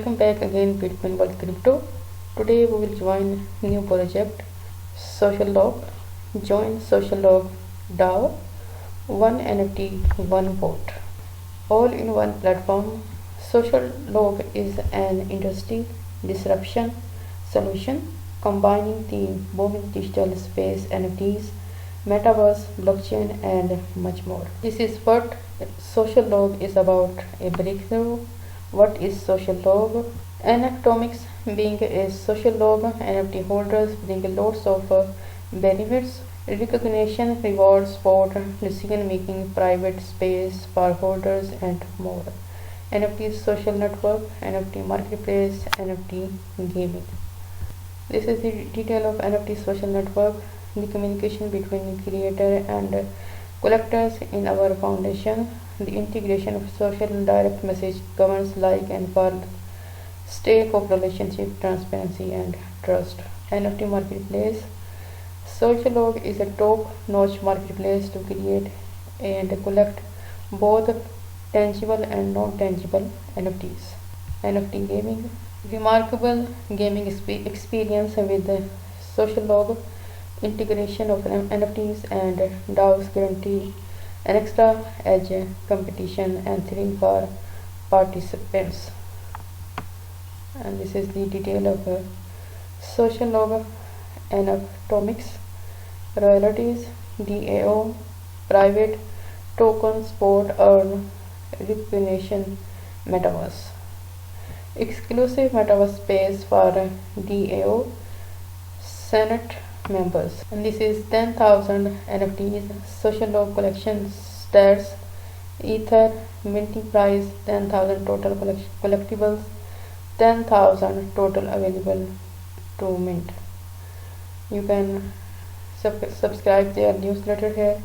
Welcome back again Bitcoin World Crypto. Today we will join new project Socialogue. Join Socialogue DAO. One NFT, one vote. All in one platform. Socialogue is an industry disruption solution combining the booming digital space, NFTs, metaverse, blockchain, and much more. This is what Socialogue is about, a breakthrough. What is Socialogue? Anatomics being a Socialogue, NFT holders bring lots of benefits, recognition, rewards, support, decision making, private space for holders, and more. NFT social network, NFT marketplace, NFT gaming. This is the detail of NFT social network, the communication between creator and collectors in our foundation, the integration of social direct message governs like and for stake of relationship, transparency, and trust. NFT marketplace. Socialogue is a top-notch marketplace to create and collect both tangible and non-tangible NFTs. NFT gaming. Remarkable gaming experience with the Socialogue integration of NFTs and DAOs guarantee an extra edge, competition, and thrill for participants. And this is the detail of Socialogue anatomics, royalties, DAO, private token, sport, earn, recognition, metaverse. Exclusive metaverse space for DAO Senate members. And this is 10,000 NFTs, Socialogue collection stats, Ether, minting price, 10,000 total collectibles, 10,000 total available to mint. You can subscribe their newsletter here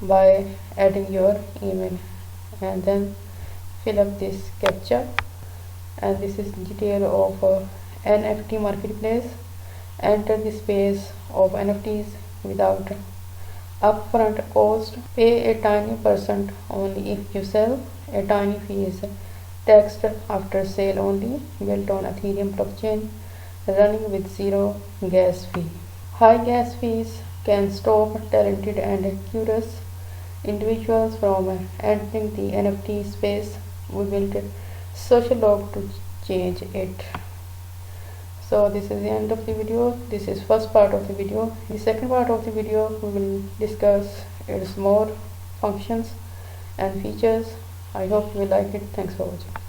by adding your email and then fill up this captcha. And this is detail of NFT marketplace. Enter the space of NFTs without upfront cost. Pay a tiny percent only if you sell. A tiny fee is taxed after sale only. Built on Ethereum blockchain, running with zero gas fee. High gas fees can stop talented and curious individuals from entering the NFT space. We built Socialogue to change it. So this is the end of the video. This is first part of the video. In the second part of the video we will discuss its more functions and features. I hope you will like it. Thanks for watching.